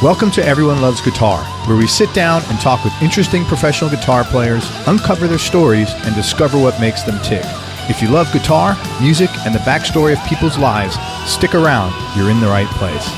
Welcome to Everyone Loves Guitar, where we sit down and talk with interesting professional guitar players, uncover their stories, and discover what makes them tick. If you love guitar, music, and the backstory of people's lives, stick around. You're in the right place.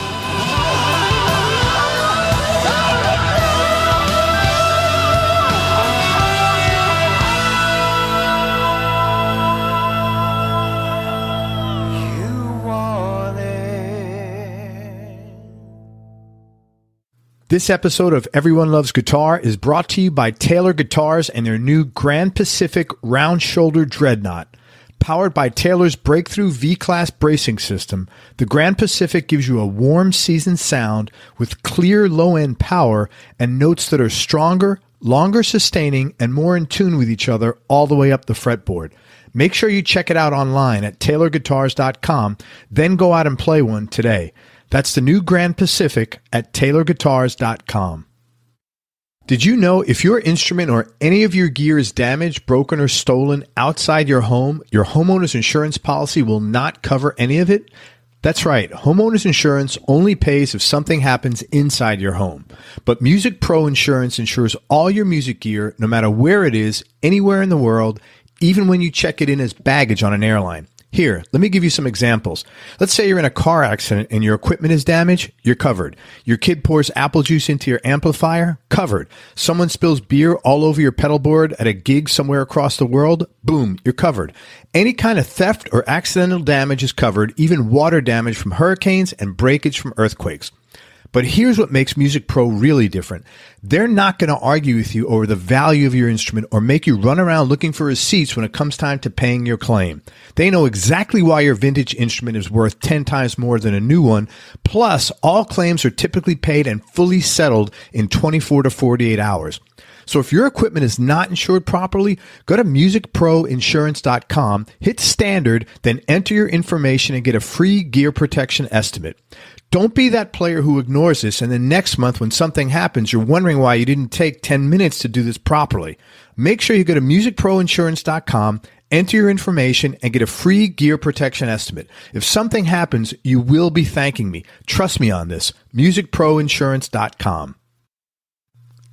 This episode of Everyone Loves Guitar is brought to you by Taylor Guitars and their new Grand Pacific Round Shoulder Dreadnought. Powered by Taylor's breakthrough V-Class bracing system, the Grand Pacific gives you a warm, seasoned sound with clear low-end power and notes that are stronger, longer sustaining, and more in tune with each other all the way up the fretboard. Make sure you check it out online at taylorguitars.com, then go out and play one today. That's the new Grand Pacific at taylorguitars.com. Did you know if your instrument or any of your gear is damaged, broken, or stolen outside your home, your homeowner's insurance policy will not cover any of it? That's right. Homeowner's insurance only pays if something happens inside your home. But Music Pro Insurance insures all your music gear, no matter where it is, anywhere in the world, even when you check it in as baggage on an airline. Here, let me give you some examples. Let's say you're in a car accident and your equipment is damaged, you're covered. Your kid pours apple juice into your amplifier, covered. Someone spills beer all over your pedal board at a gig somewhere across the world, boom, you're covered. Any kind of theft or accidental damage is covered, even water damage from hurricanes and breakage from earthquakes. But here's what makes Music Pro really different. They're not going to argue with you over the value of your instrument or make you run around looking for receipts when it comes time to paying your claim. They know exactly why your vintage instrument is worth 10 times more than a new one. Plus, all claims are typically paid and fully settled in 24 to 48 hours. So if your equipment is not insured properly, go to musicproinsurance.com, hit standard, then enter your information and get a free gear protection estimate. Don't be that player who ignores this, and then next month when something happens, you're wondering why you didn't take 10 minutes to do this properly. Make sure you go to musicproinsurance.com, enter your information, and get a free gear protection estimate. If something happens, you will be thanking me. Trust me on this. musicproinsurance.com.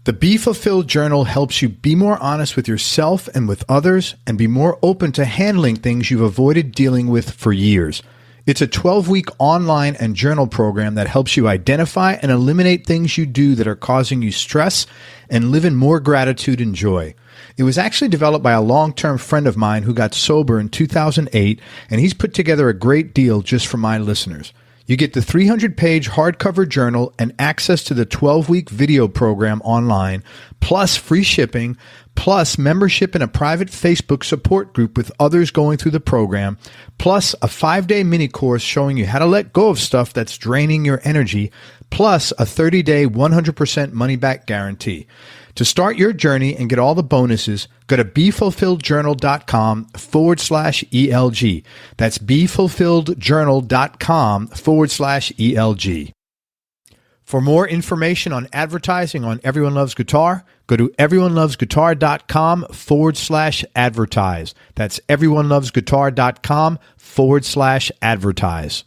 The Be Fulfilled Journal helps you be more honest with yourself and with others and be more open to handling things you've avoided dealing with for years. It's a 12-week online and journal program that helps you identify and eliminate things you do that are causing you stress and live in more gratitude and joy. It was actually developed by a long-term friend of mine who got sober in 2008, and he's put together a great deal just for my listeners. You get the 300-page hardcover journal and access to the 12-week video program online, plus free shipping, plus membership in a private Facebook support group with others going through the program, plus a 5-day mini course showing you how to let go of stuff that's draining your energy, plus a 30-day 100% money-back guarantee. To start your journey and get all the bonuses, go to BeFulfilledJournal.com/ELG. That's BeFulfilledJournal.com/ELG. For more information on advertising on Everyone Loves Guitar, go to everyonelovesguitar.com/advertise. That's everyonelovesguitar.com/advertise.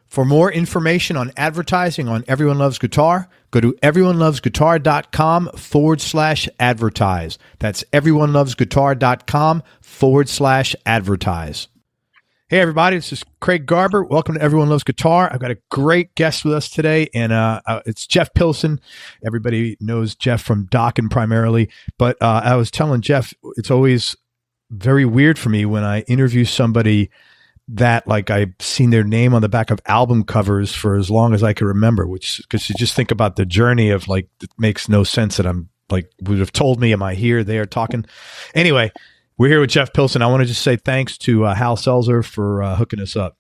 For more information on advertising on Everyone Loves Guitar, go to everyonelovesguitar.com/advertise. That's everyonelovesguitar.com/advertise. Hey, everybody, this is Craig Garber. Welcome to Everyone Loves Guitar. I've got a great guest with us today, and it's Jeff Pilson. Everybody knows Jeff from Dokken primarily, but I was telling Jeff, it's always very weird for me when I interview somebody that like I've seen their name on the back of album covers for as long as I can remember, which, because you just think about the journey of like, it makes no sense that I'm like, would have told me, am I here, they are talking. Anyway, we're here with Jeff Pilson. I want to just say thanks to Hal Selzer for hooking us up.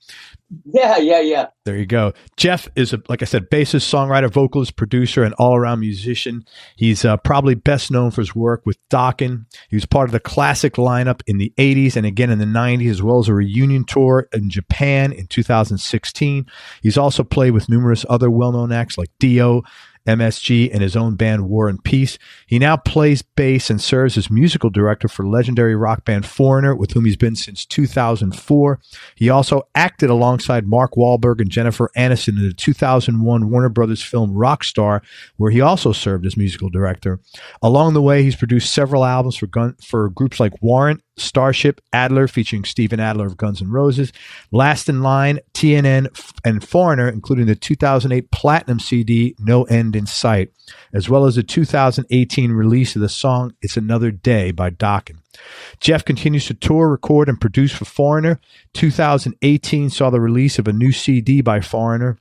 Yeah. There you go. Jeff is, like I said, bassist, songwriter, vocalist, producer, and all-around musician. He's probably best known for his work with Dokken. He was part of the classic lineup in the 80s and again in the 90s, as well as a reunion tour in Japan in 2016. He's also played with numerous other well-known acts like Dio MSG, and his own band War and Peace. He now plays bass and serves as musical director for legendary rock band Foreigner, with whom he's been since 2004. He also acted alongside Mark Wahlberg and Jennifer Aniston in the 2001 Warner Brothers film Rockstar, where he also served as musical director. Along the way, he's produced several albums for groups like Warrant, Starship, Adler, featuring Steven Adler of Guns N' Roses, Last in Line, TNN, and Foreigner, including the 2008 Platinum CD, No End in Sight, as well as the 2018 release of the song It's Another Day by Dokken. Jeff continues to tour, record, and produce for Foreigner. 2018 saw the release of a new CD by Foreigner,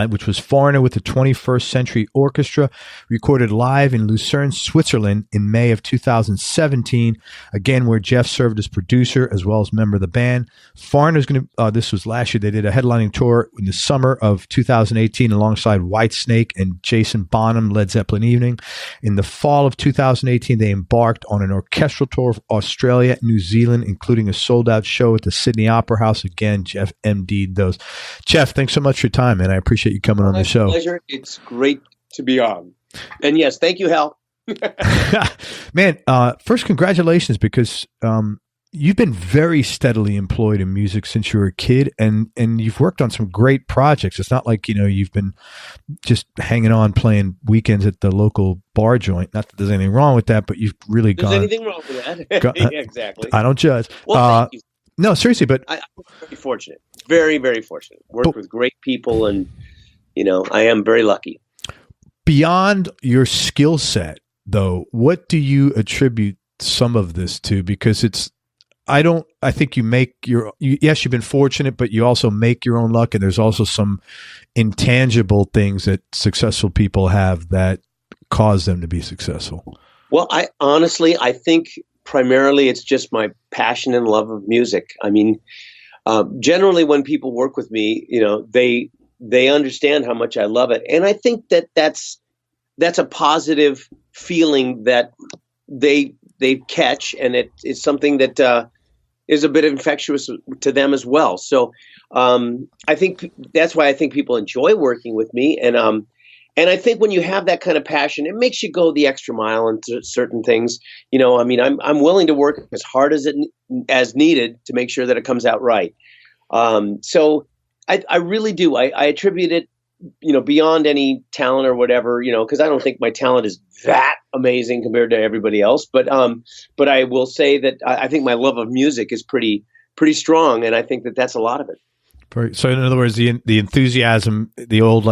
which was Foreigner with the 21st Century Orchestra, recorded live in Lucerne, Switzerland in May of 2017, again, where Jeff served as producer as well as member of the band. Foreigner's going to, this was last year, they did a headlining tour in the summer of 2018 alongside Whitesnake and Jason Bonham, Led Zeppelin Evening. In the fall of 2018, they embarked on an orchestral tour of Australia and New Zealand, including a sold-out show at the Sydney Opera House. Again, Jeff MD'd those. Jeff, thanks so much for your time, man. I appreciate you coming on the show. Pleasure. It's great to be on. And yes, thank you, Hal. Man, first, congratulations, because you've been very steadily employed in music since you were a kid, and you've worked on some great projects. It's not like, you've been just hanging on playing weekends at the local bar joint. Not that there's anything wrong with that, but you've really There's anything wrong with that. Yeah, exactly. I don't judge. Well, thank you. No, seriously, but I'm very fortunate. Very, very fortunate. Worked with great people, and I am very lucky. Beyond your skill set, though, what do you attribute some of this to? Because I think you make yes, you've been fortunate, but you also make your own luck, and there's also some intangible things that successful people have that cause them to be successful. Well, I think primarily it's just my passion and love of music. I mean, generally when people work with me, they understand how much I love it. And I think that's a positive feeling that they catch, and it's something that is a bit infectious to them as well. So I think that's why I think people enjoy working with me. And I think when you have that kind of passion, it makes you go the extra mile into certain things. I'm willing to work as hard as needed to make sure that it comes out right. So I really do. I attribute it, beyond any talent or whatever, because I don't think my talent is that amazing compared to everybody else. But I will say that I think my love of music is pretty strong, and I think that that's a lot of it. So in other words, the enthusiasm, the old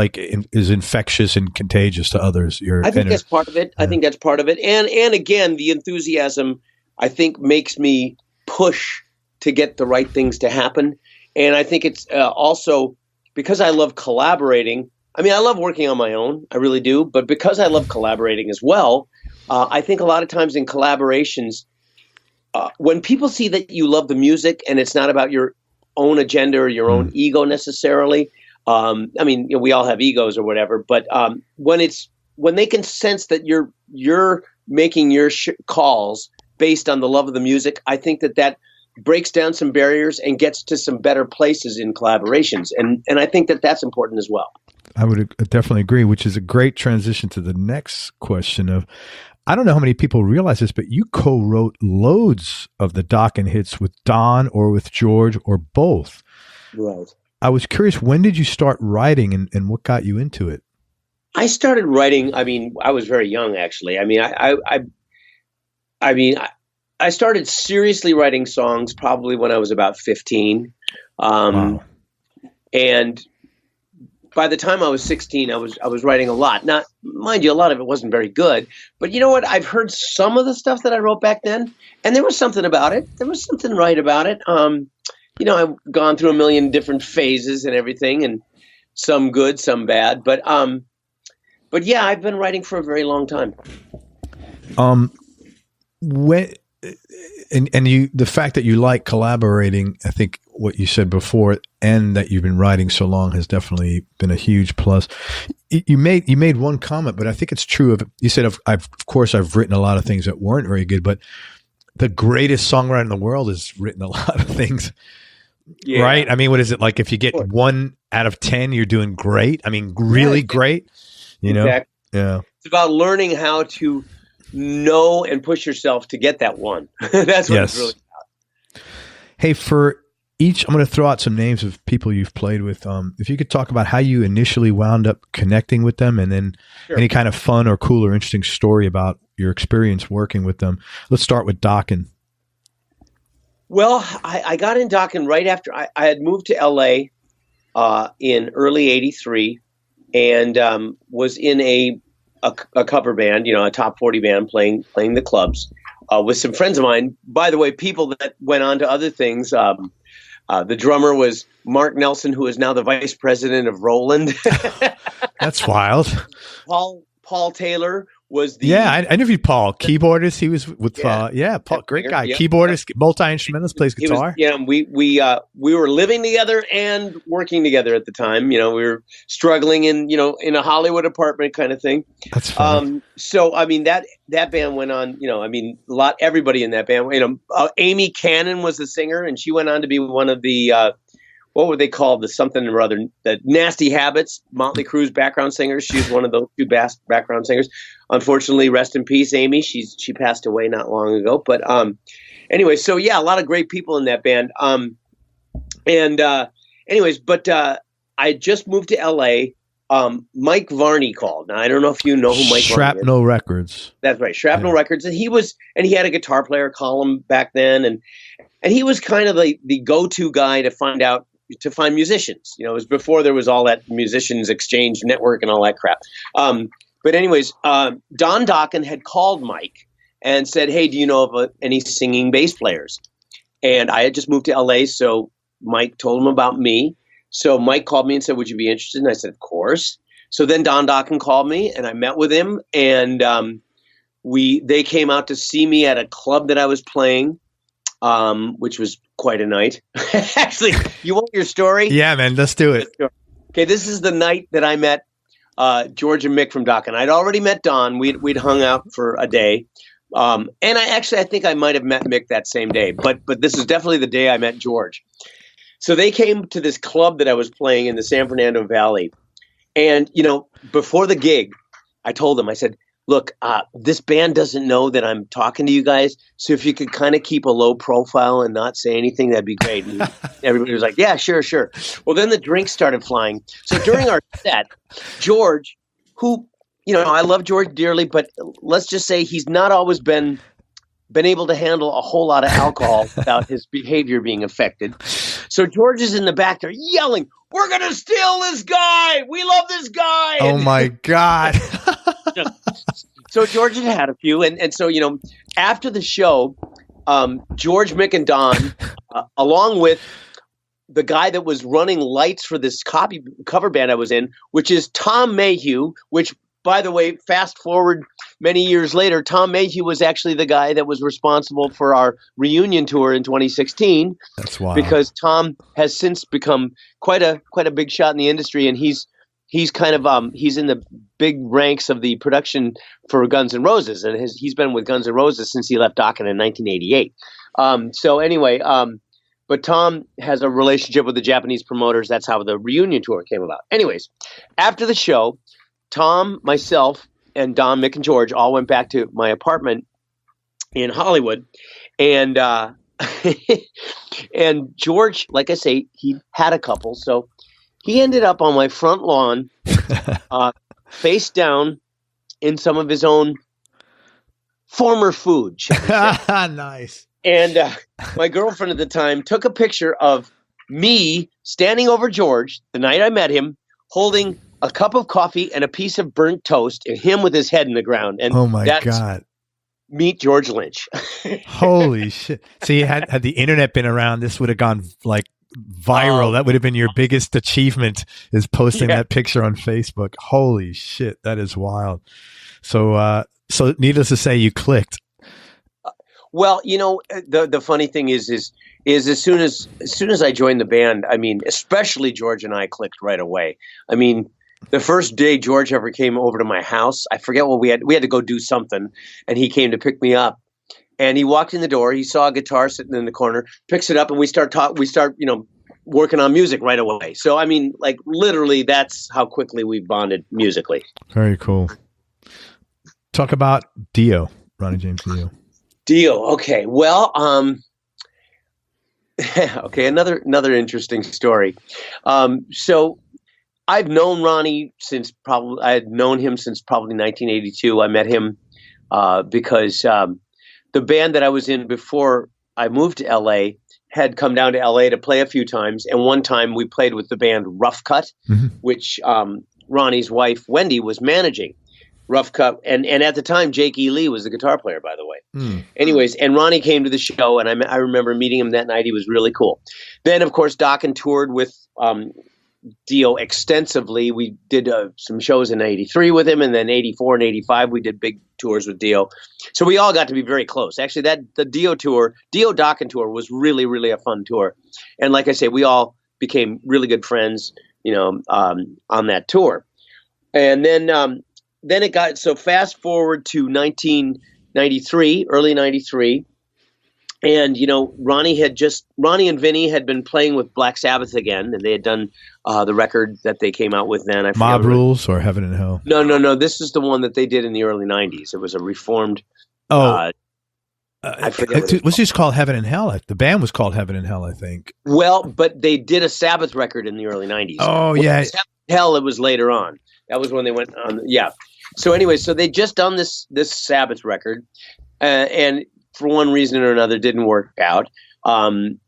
is infectious and contagious to others. I think that's part of it. Yeah. I think that's part of it. And again, the enthusiasm, I think, makes me push to get the right things to happen. And I think it's also because I love collaborating. I mean, I love working on my own. I really do. But because I love collaborating as well, I think a lot of times in collaborations, when people see that you love the music and it's not about your own agenda or your own ego necessarily. We all have egos or whatever, but when they can sense that you're making your calls based on the love of the music, I think that breaks down some barriers and gets to some better places in collaborations. And I think that that's important as well. I would definitely agree, which is a great transition to the next question of, I don't know how many people realize this, but you co-wrote loads of the Dokken hits with Don or with George or both. Right. I was curious, when did you start writing, and what got you into it? I started writing, I was very young, actually. I started seriously writing songs probably when I was about 15. Wow. And by the time I was 16, I was writing a lot. Now, mind you, a lot of it wasn't very good. But you know what? I've heard some of the stuff that I wrote back then, and there was something about it. There was something right about it. I've gone through a million different phases and everything, and some good, some bad. But yeah, I've been writing for a very long time. The fact that you like collaborating, I think what you said before, and that you've been writing so long has definitely been a huge plus. You made one comment, but I think it's true. You said, of course, I've written a lot of things that weren't very good, but the greatest songwriter in the world has written a lot of things. Yeah. Right? What is it like? If you get 1 out of 10, you're doing great. Really great. you know? Exactly. Yeah. It's about learning how to know and push yourself to get that one. That's what it's really about. Hey, for each, I'm going to throw out some names of people you've played with. If you could talk about how you initially wound up connecting with them, and then any kind of fun or cool or interesting story about your experience working with them. Let's start with Dokken. Well, I got in Dokken right after I had moved to LA in early '83, and was in a cover band, a top 40 band playing the clubs with some friends of mine. By the way, people that went on to other things. The drummer was Mark Nelson, who is now the vice president of Roland. That's wild. Paul Taylor was the... Yeah, I interviewed Paul. Keyboardist. He was with... Paul, great guy. Yeah. Keyboardist, multi-instrumentalist, plays guitar. We were living together and working together at the time. We were struggling in a Hollywood apartment kind of thing. That's funny. So, I mean, that band went on, everybody in that band, Amy Cannon was the singer, and she went on to be one of the... what were they called? The something or other, the Nasty Habits, Motley Crue's background singers. She's one of those two background singers. Unfortunately, rest in peace, Amy. She passed away not long ago. But anyway, so yeah, a lot of great people in that band. I just moved to LA. Mike Varney called. Now I don't know if you know who Mike Varney is. Shrapnel Records. That's right, Shrapnel Records, and he had a guitar player column back then, and he was kind of the go-to guy to find musicians. It was before there was all that musicians exchange network and all that crap. But anyways, Don Dokken had called Mike and said, "Hey, do you know of any singing bass players?" And I had just moved to LA, so Mike told him about me. So Mike called me and said, "Would you be interested?" And I said, "Of course." So then Don Dokken called me, and I met with him, and they came out to see me at a club that I was playing, which was quite a night. Actually, you want your story? Yeah, man, let's do it. Okay, this is the night that I met George and Mick from Dokken. I'd already met Don. We'd hung out for a day. And I think I might have met Mick that same day, but this is definitely the day I met George. So they came to this club that I was playing in the San Fernando Valley. And, before the gig, I told them, I said, "Look, this band doesn't know that I'm talking to you guys. So if you could kind of keep a low profile and not say anything, that'd be great." And everybody was like, "Yeah, sure. Well, then the drinks started flying. So during our set, George, who, I love George dearly, but let's just say he's not always been able to handle a whole lot of alcohol without his behavior being affected. So George is in the back there yelling, "We're going to steal this guy. We love this guy." Oh my God. So George had a few. And so, after the show, George, Mick, and Don, along with the guy that was running lights for this cover band I was in, which is Tom Mayhew, which, by the way, fast forward many years later, Tom Mayhew was actually the guy that was responsible for our reunion tour in 2016. That's wild. Because Tom has since become quite a big shot in the industry, and he's kind of he's in the big ranks of the production for Guns N' Roses, and he's been with Guns N' Roses since he left Dokken in 1988. So anyway, but Tom has a relationship with the Japanese promoters. That's how the reunion tour came about. Anyways, after the show, Tom, myself, and Don, Mick, and George all went back to my apartment in Hollywood, and and George, like I say, he had a couple, so he ended up on my front lawn, face down in some of his own former food. Nice. And my girlfriend at the time took a picture of me standing over George the night I met him, holding a cup of coffee and a piece of burnt toast, and him with his head in the ground. And oh my God. Meet George Lynch. Holy shit. See, had the internet been around, this would have gone like viral. That would have been your biggest achievement, is posting that picture on Facebook. Holy shit. That is wild. So needless to say, you clicked. Well, the funny thing is as soon as I joined the band, I mean, especially George and I clicked right away. I mean, the first day George ever came over to my house, I forget what we had to go do something, and he came to pick me up. And he walked in the door, he saw a guitar sitting in the corner, picks it up, and we start working on music right away. So, I mean, like literally that's how quickly we bonded musically. Very cool. Talk about Dio, Ronnie James Dio. Dio. Okay. Well, okay. Another interesting story. So I've known Ronnie I had known him since probably 1982. I met him because the band that I was in before I moved to LA had come down to LA to play a few times. And one time we played with the band Rough Cut, which Ronnie's wife, Wendy, was managing. Rough Cut. And at the time, Jake E. Lee was the guitar player, by the way. Anyways, and Ronnie came to the show, and I remember meeting him that night. He was really cool. Then, of course, Dokken toured with Dio extensively. We did some shows in 83 with him, and then 84 and 85 we did big tours with Dio. So we all got to be very close. Actually, the Dio Dokken tour was really, really a fun tour. And like I say, we all became really good friends, on that tour. And then it got, so fast forward to 1993, early 93. And, Ronnie and Vinny had been playing with Black Sabbath again, and they had done the record that they came out with then. Mob Rules or Heaven and Hell? No. This is the one that they did in the early 90s. It was a reformed. I forget. It was just called Heaven and Hell. The band was called Heaven and Hell, I think. Well, but they did a Sabbath record in the early 90s. Oh, yeah. Sabbath Hell, it was later on. That was when they went on. Yeah. So anyway, so they just done this Sabbath record, and for one reason or another didn't work out.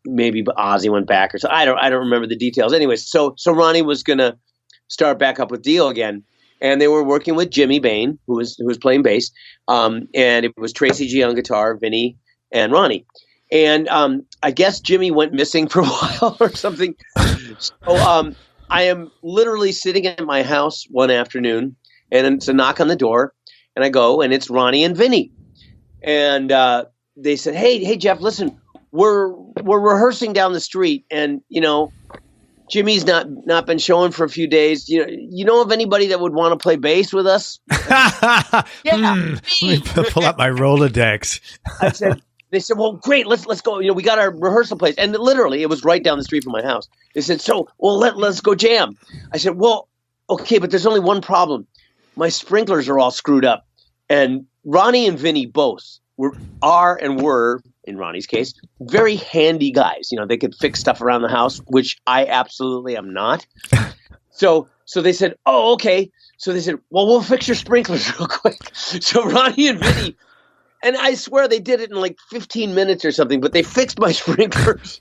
Maybe Ozzy went back or so. I don't remember the details. Anyway, so Ronnie was gonna start back up with Dio again, and they were working with Jimmy Bain, who was playing bass, and it was Tracy G on guitar, Vinny, and Ronnie. And I guess Jimmy went missing for a while or something. So I am literally sitting at my house one afternoon, and it's a knock on the door, and I go, and it's Ronnie and Vinny. And they said, hey, Jeff, listen, we're rehearsing down the street, and, Jimmy's not been showing for a few days. You know of anybody that would want to play bass with us? Yeah. Let me pull up my Rolodex. They said, well, great, let's go. We got our rehearsal place. And literally, it was right down the street from my house. They said, let's go jam. I said, well, okay, but there's only one problem. My sprinklers are all screwed up. And Ronnie and Vinny both were, in Ronnie's case, very handy guys. They could fix stuff around the house, which I absolutely am not. So they said, oh, okay. So they said, well, we'll fix your sprinklers real quick. So Ronnie and Vinny, and I swear they did it in like 15 minutes or something, but they fixed my sprinklers.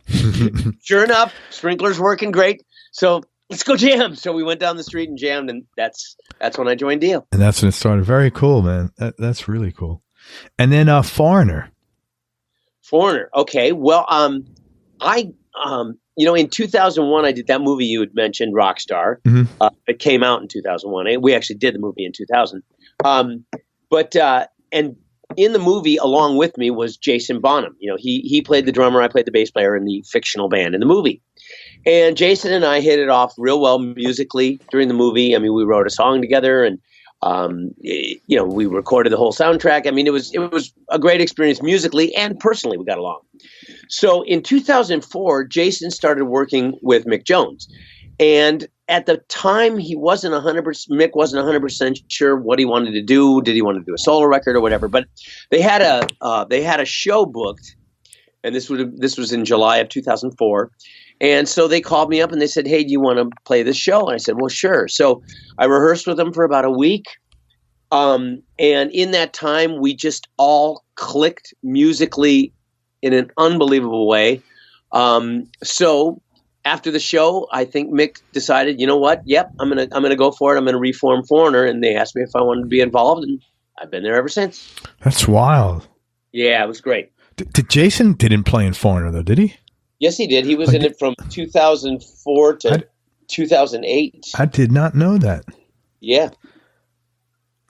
Sure enough, sprinklers working great. So let's go jam. So we went down the street and jammed, and that's when I joined Dio. And that's when it started. Very cool, man. That's really cool. And then Foreigner. Okay. Well, in 2001, I did that movie you had mentioned, Rockstar. It came out in 2001. We actually did the movie in 2000. And in the movie, along with me, was Jason Bonham. He played the drummer. I played the bass player in the fictional band in the movie. And Jason and I hit it off real well musically during the movie. I mean, we wrote a song together, and we recorded the whole soundtrack. I mean, it was a great experience musically and personally. We got along. So in 2004, Jason started working with Mick Jones, and at the time, Mick wasn't 100% sure what he wanted to do. Did he want to do a solo record or whatever? But they had a show booked, and this was in July of 2004. And so they called me up and they said, hey, do you want to play this show? And I said, well, sure. So I rehearsed with them for about a week. And in that time, we just all clicked musically in an unbelievable way. So after the show, I think Mick decided, you know what? Yep, I'm gonna go for it. I'm gonna reform Foreigner. And they asked me if I wanted to be involved, and I've been there ever since. That's wild. Yeah, it was great. Jason didn't play in Foreigner, though, did he? Yes, he did. He was in it from 2004 to 2008. I did not know that. Yeah.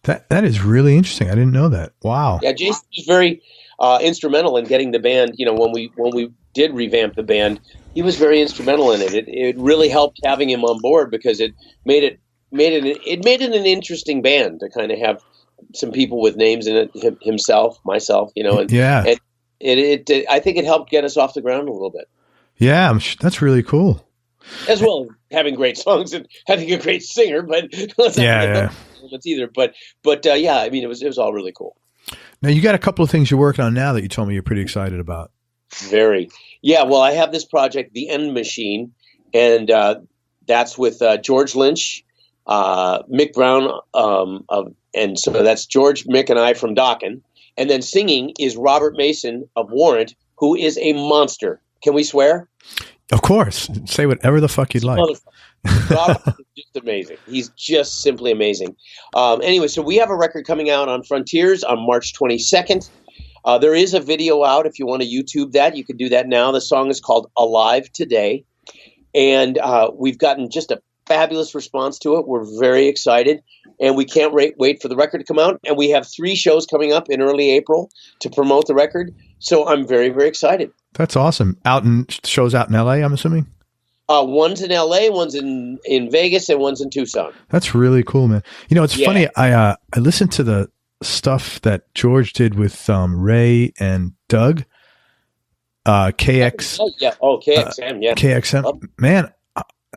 That is really interesting. I didn't know that. Wow. Yeah, Jason was very instrumental in getting the band. When we did revamp the band, he was very instrumental in it. It really helped having him on board because it made it an interesting band to kind of have some people with names in it. Himself, myself, and yeah. And I think it helped get us off the ground a little bit. Yeah, that's really cool. as well as having great songs and having a great singer. But let's not forget those elements either. But yeah, I mean, it was all really cool. Now you got a couple of things you're working on now that you told me you're pretty excited about. Very. Yeah. Well, I have this project, The End Machine, and that's with George Lynch, Mick Brown, and so that's George, Mick, and I from Dokken. And then singing is Robert Mason of Warrant, who is a monster. Can we swear? Of course. Say whatever the fuck you'd like. Robert is just amazing. He's just simply amazing. Anyway, so we have a record coming out on Frontiers on March 22nd. There is a video out if you want to YouTube that. You can do that now. The song is called Alive Today. And we've gotten just a fabulous response to it. We're very excited. And we can't wait for the record to come out. And we have 3 shows coming up in early April to promote the record. So I'm very, very excited. That's awesome. Shows out in L.A., I'm assuming? One's in L.A., one's in Vegas, and one's in Tucson. That's really cool, man. You know, it's funny. I listened to the stuff that George did with Ray and Doug. KX. KXM, yeah. KXM. Man,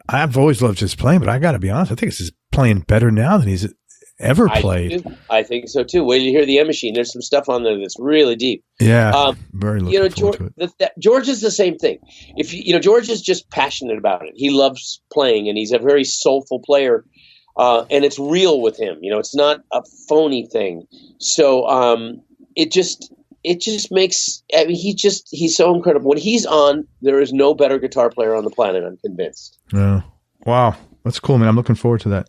I've always loved his playing, but I got to be honest, I think he's playing better now than he's ever played. I think so too. Wait till you hear the M Machine. There's some stuff on there that's really deep. Yeah, very looking forward to it. George is the same thing. If George is just passionate about it. He loves playing, and he's a very soulful player, and it's real with him. It's not a phony thing. So it just makes. I mean, he's so incredible. When he's on, there is no better guitar player on the planet. I'm convinced. Yeah. Wow. That's cool, man. I'm looking forward to that.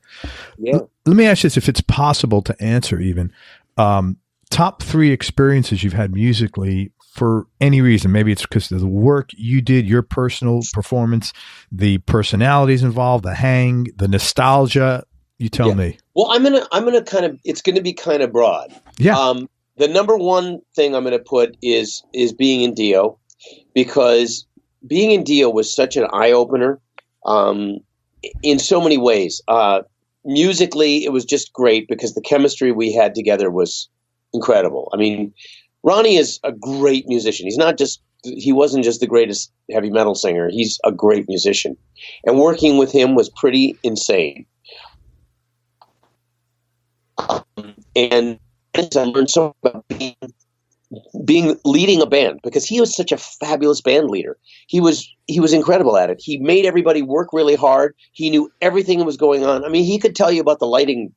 Yeah. Let me ask you this, if it's possible to answer even. Top 3 experiences you've had musically for any reason. Maybe it's because of the work you did, your personal performance, the personalities involved, the hang, the nostalgia. You tell me. Well, I'm gonna kind of. It's gonna be kind of broad. Yeah. The number one thing I'm gonna put is being in Dio, because being in Dio was such an eye opener. In so many ways. Musically, it was just great because the chemistry we had together was incredible. I mean, Ronnie is a great musician. He wasn't just the greatest heavy metal singer. He's a great musician. And working with him was pretty insane. And I learned so about leading a band, because he was such a fabulous band leader. He was incredible at it. He made everybody work really hard. He knew everything that was going on. I mean, he could tell you about the lighting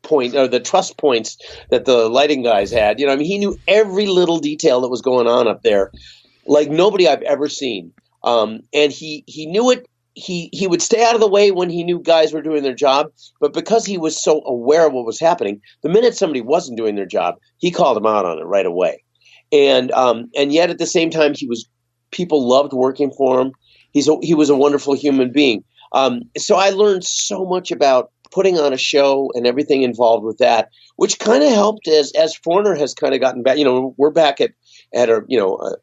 point or the truss points that the lighting guys had. I mean, he knew every little detail that was going on up there, like nobody I've ever seen. And he knew it. He would stay out of the way when he knew guys were doing their job, but because he was so aware of what was happening, the minute somebody wasn't doing their job, he called them out on it right away. And yet at the same time, people loved working for him. He was a wonderful human being. So I learned so much about putting on a show and everything involved with that, which kind of helped as Foreigner has kind of gotten back. We're back at a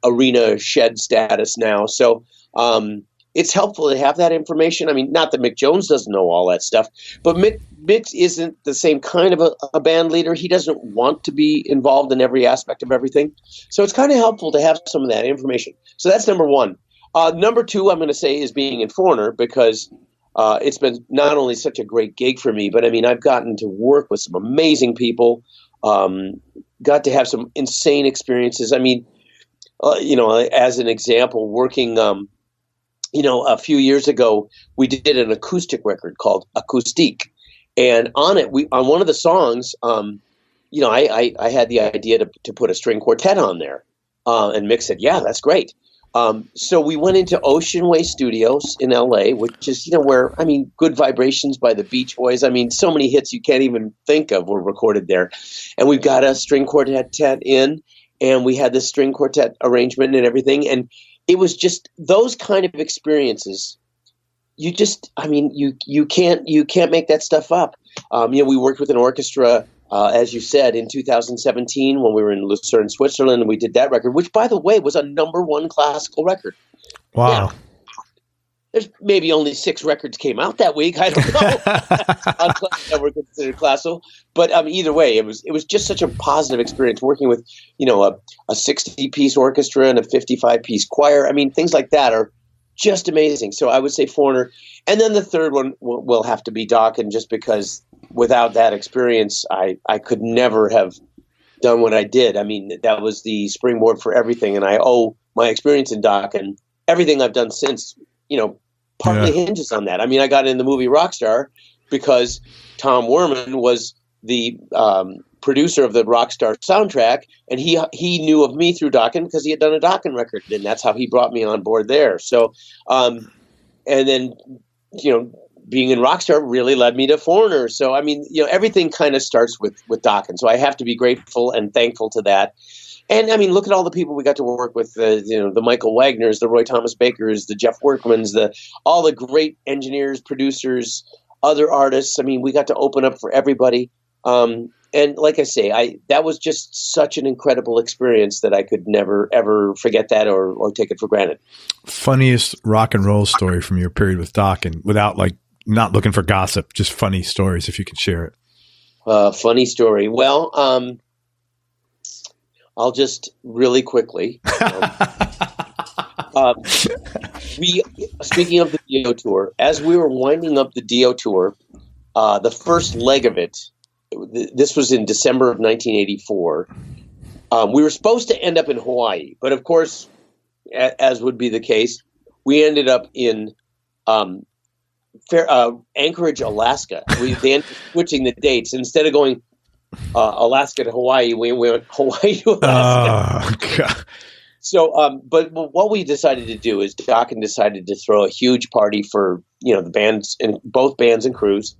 arena shed status now. So it's helpful to have that information. I mean, not that Mick Jones doesn't know all that stuff, but Mick isn't the same kind of a band leader. He doesn't want to be involved in every aspect of everything. So it's kind of helpful to have some of that information. So that's number one. Number 2, I'm going to say, is being in Foreigner, because it's been not only such a great gig for me, but I mean, I've gotten to work with some amazing people, got to have some insane experiences. I mean, as an example, working, a few years ago, we did an acoustic record called Acoustique. And on it, on one of the songs, I had the idea to put a string quartet on there. And Mick said, yeah, that's great. So we went into Ocean Way Studios in LA, which is, where, I mean, Good Vibrations by the Beach Boys. I mean, so many hits you can't even think of were recorded there. And we've got a string quartet in, and we had this string quartet arrangement and everything. And it was just those kind of experiences. You can't make that stuff up. We worked with an orchestra, as you said, in 2017 when we were in Lucerne, Switzerland, and we did that record, which, by the way, was a #1 classical record. Wow. Now, there's maybe only 6 records came out that week. I don't know that were considered classical, but either way, it was just such a positive experience working with a 60-piece orchestra and a 55-piece choir. I mean, things like that are just amazing. So I would say Foreigner. And then the third one will have to be Dokken, just because without that experience, I could never have done what I did. I mean, that was the springboard for everything. And I owe my experience in Dokken, everything I've done since, partly hinges on that. I mean, I got in the movie Rockstar because Tom Werman was the producer of the Rockstar soundtrack, and he knew of me through Dokken because he had done a Dokken record, and that's how he brought me on board there. So, and then, being in Rockstar really led me to Foreigner. So, I mean, everything kind of starts with Dokken. So I have to be grateful and thankful to that. And I mean, look at all the people we got to work with, the Michael Wagners, the Roy Thomas Bakers, the Jeff Workmans, all the great engineers, producers, other artists. I mean, we got to open up for everybody. And like I say, that was just such an incredible experience that I could never, ever forget that or take it for granted. Funniest rock and roll story from your period with Dokken, without not looking for gossip, just funny stories, if you could share it. Funny story. Well, I'll just really quickly. Speaking of the Dio tour, as we were winding up the Dio tour, the first leg of it, this was in December of 1984. We were supposed to end up in Hawaii, but of course, as would be the case, we ended up in Anchorage, Alaska. They ended up switching the dates. Instead of going Alaska to Hawaii, we went Hawaii to Alaska. Oh, God. So, but what we decided to do is Dokken decided to throw a huge party for the bands, and both bands and crews.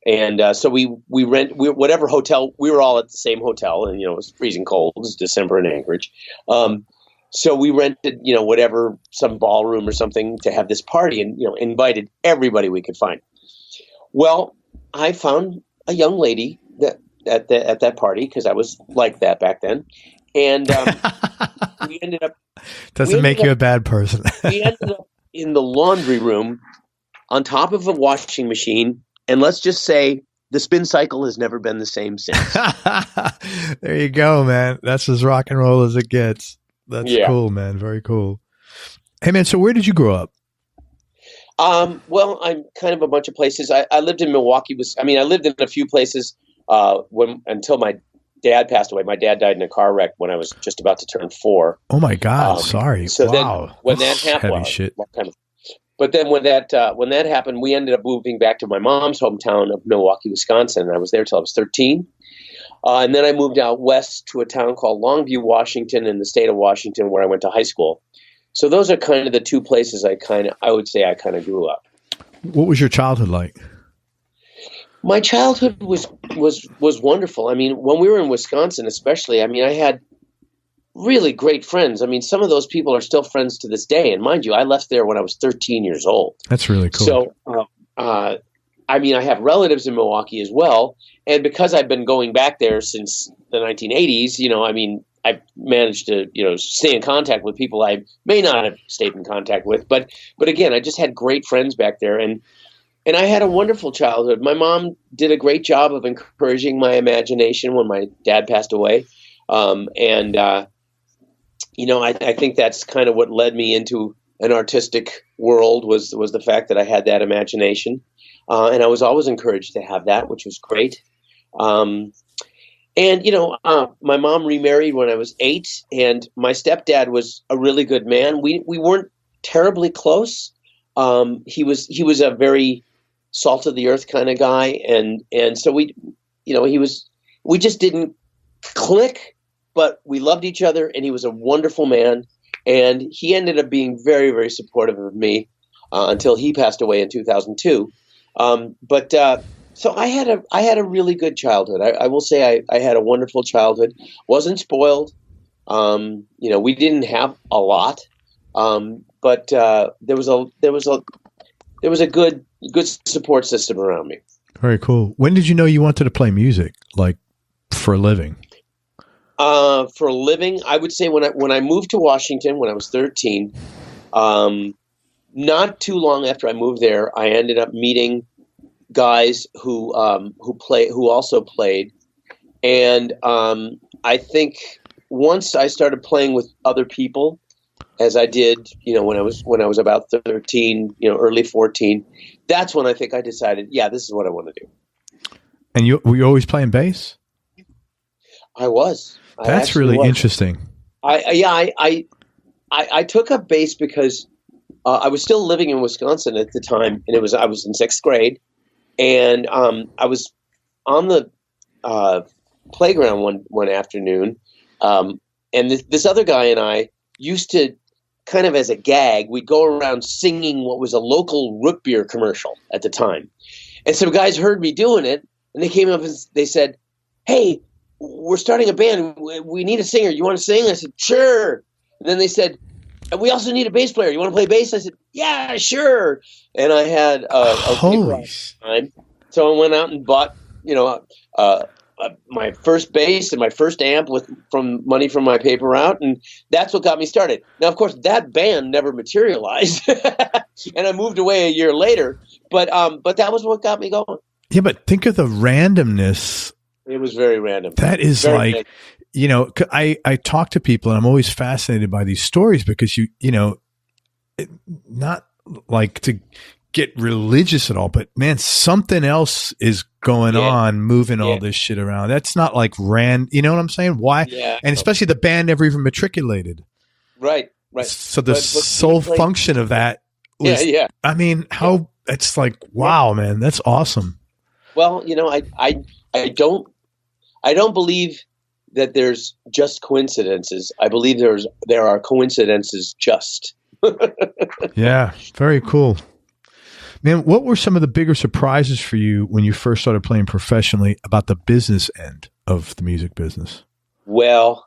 And so we whatever hotel, we were all at the same hotel, and it was freezing cold. It was December in Anchorage. So we rented some ballroom or something to have this party, and invited everybody we could find. Well, I found a young lady that at that party, because I was like that back then, and we ended up doesn't make you a bad person. We ended up in the laundry room on top of a washing machine. And let's just say the spin cycle has never been the same since. There you go, man. That's as rock and roll as it gets. That's cool, man. Very cool. Hey, man, so where did you grow up? Well, I'm kind of a bunch of places. I lived in Milwaukee. I lived in a few places until my dad passed away. My dad died in a car wreck when I was just about to turn 4. Oh, my God. Sorry. So wow. Then when that happened, heavy shit. But then when that happened, we ended up moving back to my mom's hometown of Milwaukee, Wisconsin. And I was there till I was 13. And then I moved out west to a town called Longview, Washington, in the state of Washington, where I went to high school. So those are kind of the two places I would say I kind of grew up. What was your childhood like? My childhood was wonderful. I mean, when we were in Wisconsin, especially, I had really great friends. I mean, some of those people are still friends to this day. And mind you, I left there when I was 13 years old. That's really cool. So, I have relatives in Milwaukee as well. And because I've been going back there since the 1980s, I've managed to, stay in contact with people I may not have stayed in contact with. But again, I just had great friends back there. And I had a wonderful childhood. My mom did a great job of encouraging my imagination when my dad passed away. I think that's kind of what led me into an artistic world was the fact that I had that imagination. And I was always encouraged to have that, which was great. My mom remarried when I was 8, and my stepdad was a really good man. We weren't terribly close. He was a very salt of the earth kind of guy. And so we just didn't click. But we loved each other, and he was a wonderful man. And he ended up being very, very supportive of me until he passed away in 2002. So I had a really good childhood. I will say I had a wonderful childhood. Wasn't spoiled. We didn't have a lot, but there was a good support system around me. Very cool. When did you know you wanted to play music, like for a living? For a living, I would say when I moved to Washington when I was 13, not too long after I moved there, I ended up meeting guys who also played, and I think once I started playing with other people, as I did, when I was about 13, early 14. That's when I think I decided, yeah, this is what I want to do. And were you always playing bass? I was. That's really interesting. I took up bass because I was still living in Wisconsin at the time, and I was in 6th grade, and I was on the playground one afternoon, and this other guy and I used to, kind of as a gag, we'd go around singing what was a local root beer commercial at the time, and some guys heard me doing it, and they came up and they said, "Hey, we're starting a band. We need a singer. You want to sing?" I said, "Sure." And then they said, "We also need a bass player. You want to play bass?" I said, "Yeah, sure." And I had a time, so I went out and bought, my first bass and my first amp from money from my paper route, and that's what got me started. Now, of course, that band never materialized, and I moved away a year later. But that was what got me going. Yeah, but think of the randomness. It was very random. That is very random. I talk to people, and I'm always fascinated by these stories because not like to get religious at all, but man, something else is going on, moving all this shit around. That's not like you know what I'm saying? Why? Yeah. And especially the band never even matriculated. Right. So the sole function of that was, I mean, it's like, wow, man, that's awesome. Well, I don't believe that there's just coincidences. I believe there are coincidences just. Yeah, very cool. Man, what were some of the bigger surprises for you when you first started playing professionally about the business end of the music business? Well,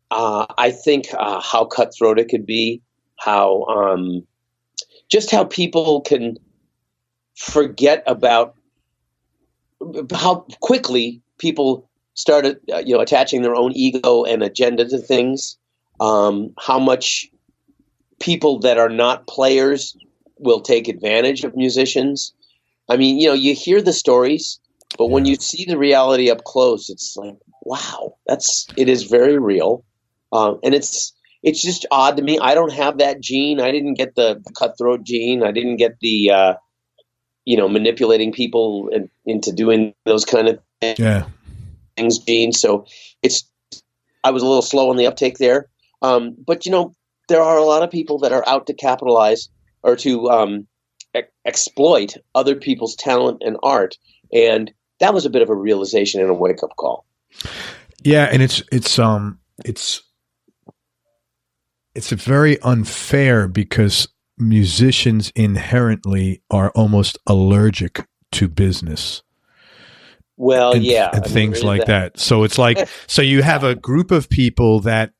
I think how cutthroat it could be, how people can forget about how quickly people started, attaching their own ego and agenda to things. How much people that are not players will take advantage of musicians. I mean, you hear the stories, but when you see the reality up close, it's like, wow, it is very real. And it's just odd to me. I don't have that gene. I didn't get the cutthroat gene. I didn't get the, manipulating people into doing those kind of things gene. So I was a little slow on the uptake there. But there are a lot of people that are out to capitalize or to exploit other people's talent and art. And that was a bit of a realization and a wake-up call. Yeah, and it's very unfair because musicians inherently are almost allergic to business. Well, and things like that. So it's like, so you have a group of people that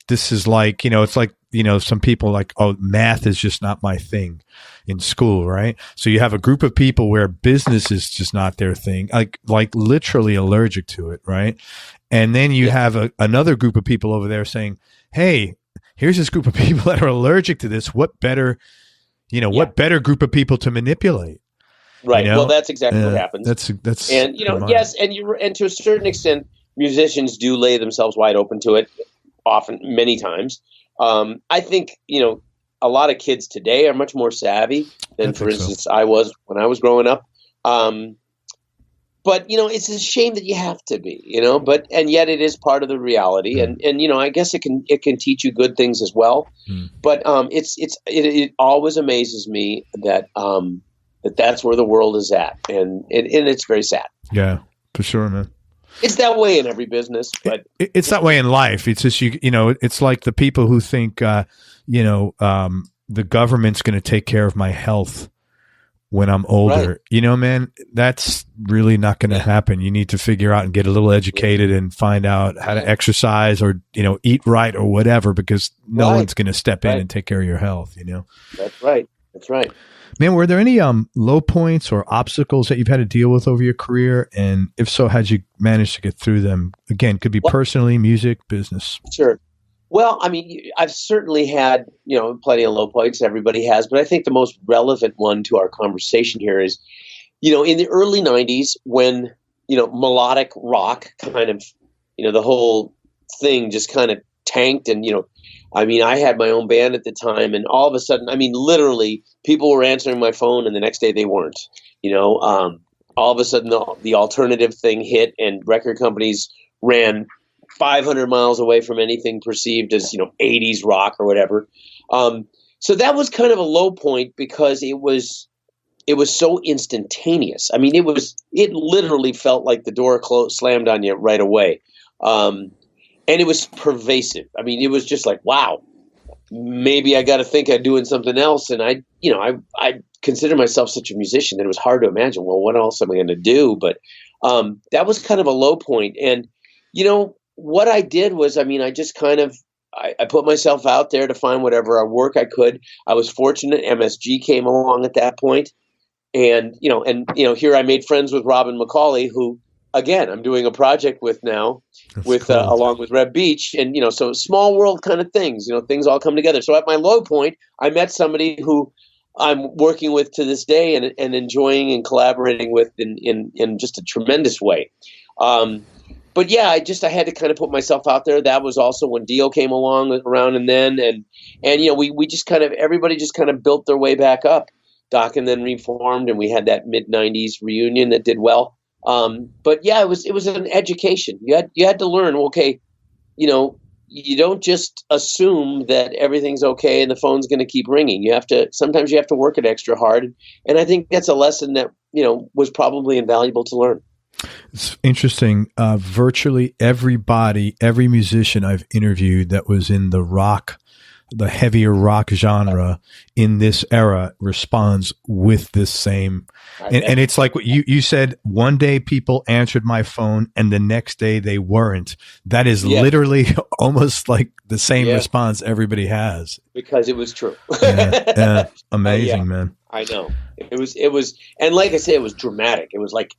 this is like, it's like, some people like, oh, math is just not my thing in school, right? So you have a group of people where business is just not their thing, like literally allergic to it, right? And then you have another group of people over there saying, hey, here's this group of people that are allergic to this. What better, what better group of people to manipulate? Right. Well, that's exactly what happens. That's and yes, and to a certain extent, musicians do lay themselves wide open to it. Often, many times. I think, a lot of kids today are much more savvy than, for instance, I was when I was growing up. But, it's a shame that you have to be, and yet it is part of the reality. And I guess it can teach you good things as well. But it always amazes me that that's where the world is at. And it's very sad. Yeah, for sure, man. It's that way in every business, but it's that way in life. It's just, it's like the people who think, the government's going to take care of my health when I'm older. Right. Man, that's really not going to happen. You need to figure out and get a little educated and find out how to exercise or, eat right or whatever, because no one's going to step in and take care of your health, That's right. That's right. Man, were there any low points or obstacles that you've had to deal with over your career? And if so, how'd you manage to get through them? Again, could be personally, music, business. Sure. Well, I mean, I've certainly had, plenty of low points. Everybody has. But I think the most relevant one to our conversation here is, in the early 90s when, melodic rock kind of, the whole thing just kind of tanked and, I mean, I had my own band at the time, and all of a sudden, I mean, literally, people were answering my phone, and the next day they weren't. All of a sudden, the alternative thing hit, and record companies ran 500 miles away from anything perceived as 80s rock or whatever. So that was kind of a low point because it was so instantaneous. I mean, it literally felt like the door slammed on you right away. And it was pervasive. I mean, it was just like, wow, maybe I got to think of doing something else. And I consider myself such a musician that it was hard to imagine, well, what else am I going to do? But that was kind of a low point. And, what I did was, I mean, I just kind of, I put myself out there to find whatever work I could. I was fortunate MSG came along at that point. And, here I made friends with Robin McCauley, who, again, I'm doing a project with now, along with Reb Beach, and so small world kind of things. Things all come together. So at my low point, I met somebody who I'm working with to this day and enjoying and collaborating with in just a tremendous way. But yeah, I had to kind of put myself out there. That was also when Dio came around, and we just kind of everybody just kind of built their way back up. Dokken then reformed, and we had that mid '90s reunion that did well. But yeah, it was an education. You had to learn. Okay, you don't just assume that everything's okay and the phone's going to keep ringing. Sometimes you have to work it extra hard, and I think that's a lesson that was probably invaluable to learn. It's interesting. Virtually every musician I've interviewed that was in the heavier rock genre in this era responds with this same. And it's like what you said, one day people answered my phone and the next day they weren't. That is literally almost like the same response everybody has. Because it was true. Amazing, man. I know. It was, and like I said, it was dramatic. It was like,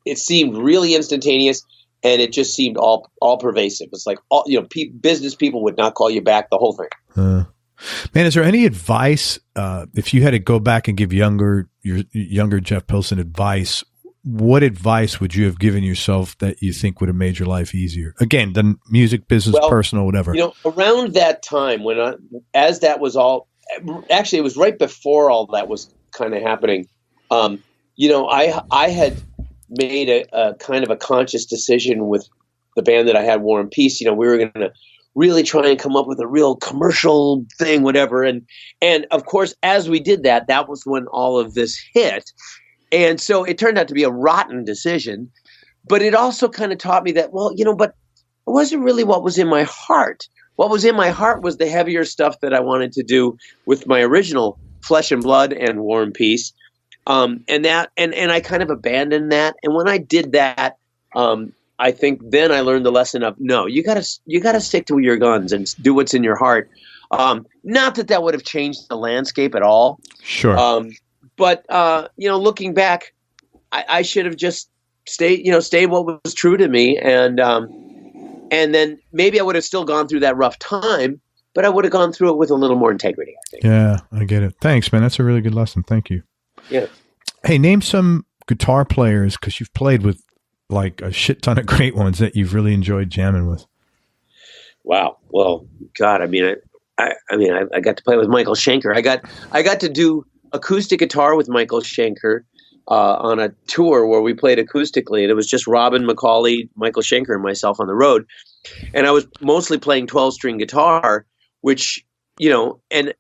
it seemed really instantaneous, and it just seemed all pervasive. It's like business people would not call you back, the whole thing. Man, is there any advice if you had to go back and give your younger Jeff Pilson advice? What advice would you have given yourself that you think would have made your life easier? Again, the music business, personal, whatever. Around that time as that was all, actually, it was right before all that was kind of happening. I had made a kind of a conscious decision with the band that I had, War and Peace. We were going to really try and come up with a real commercial thing, whatever. And of course, as we did that was when all of this hit. And so it turned out to be a rotten decision, but it also kind of taught me that, but it wasn't really what was in my heart. What was in my heart was the heavier stuff that I wanted to do with my original Flesh and Blood and War and Peace. And I kind of abandoned that. And when I did that, I think then I learned the lesson of, no, you gotta stick to your guns and do what's in your heart. Not that would have changed the landscape at all. Sure. But looking back, I should have just stayed what was true to me. And then maybe I would have still gone through that rough time, but I would have gone through it with a little more integrity, I think. Yeah, I get it. Thanks, man. That's a really good lesson. Thank you. Yeah. Hey, name some guitar players, because you've played with like a shit ton of great ones that you've really enjoyed jamming with. Wow. Well, God, I mean, I got to play with Michael Shanker. I got to do acoustic guitar with Michael Shanker on a tour where we played acoustically, and it was just Robin McCauley, Michael Shanker, and myself on the road. And I was mostly playing 12-string guitar, which, and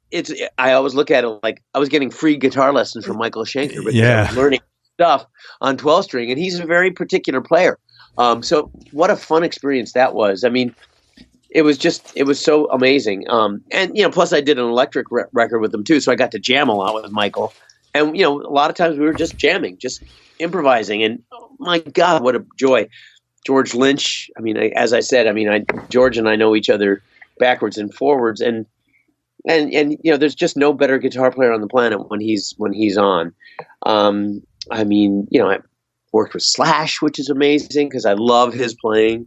I always look at it like I was getting free guitar lessons from Michael Shanker, but I was learning stuff on 12-string, and he's a very particular player. So what a fun experience that was. I mean, it was so amazing. And plus I did an electric record with him too, so I got to jam a lot with Michael. And a lot of times we were just jamming, just improvising, and oh my God, what a joy. George Lynch. I mean, as I said, George and I know each other backwards and forwards, and there's just no better guitar player on the planet when he's on. I worked with Slash, which is amazing because I love his playing.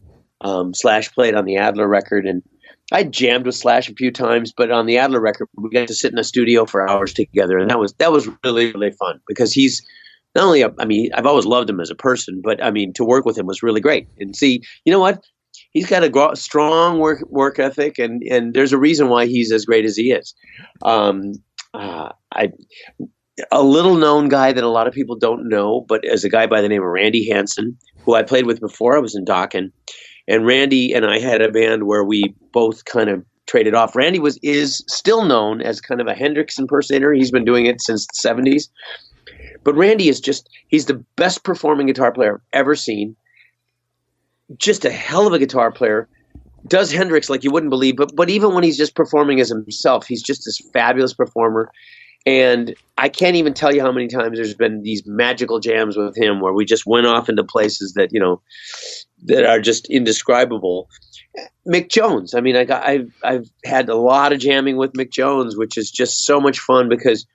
Slash played on the Adler record, and I jammed with Slash a few times, but on the Adler record, we got to sit in a studio for hours together, and that was really, really fun because he's not only I've always loved him as a person, but to work with him was really great. And see, you know what? he's got a strong work ethic, and there's a reason why he's as great as he is. A little known guy that a lot of people don't know, but as a guy by the name of Randy Hansen, who I played with before I was in Dokken. And Randy and I had a band where we both kind of traded off. Randy is still known as kind of a Hendrix impersonator. He's been doing it since the 70s. But Randy he's the best performing guitar player I've ever seen. Just a hell of a guitar player. Does Hendrix like you wouldn't believe, but even when he's just performing as himself, he's just this fabulous performer. And I can't even tell you how many times there's been these magical jams with him where we just went off into places that, that are just indescribable. Mick Jones. I mean, I've had a lot of jamming with Mick Jones, which is just so much fun because,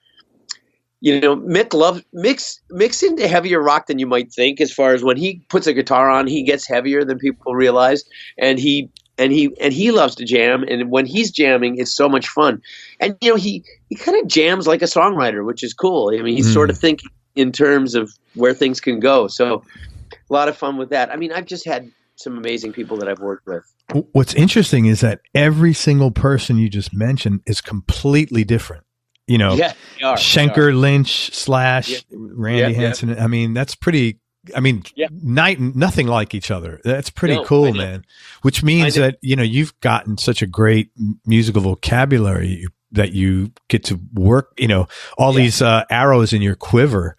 Mick's into heavier rock than you might think. As far as when he puts a guitar on, he gets heavier than people realize, and he loves to jam. And when he's jamming, it's so much fun. And he kind of jams like a songwriter, which is cool. I mean, he's sort of thinking in terms of where things can go. So a lot of fun with that. I mean, I've just had some amazing people that I've worked with. What's interesting is that every single person you just mentioned is completely different. Shanker Lynch / Randy Hansen. I mean, that's pretty. I mean, nothing like each other. That's pretty cool, man. Which means that you've gotten such a great musical vocabulary that you get to work. All these arrows in your quiver.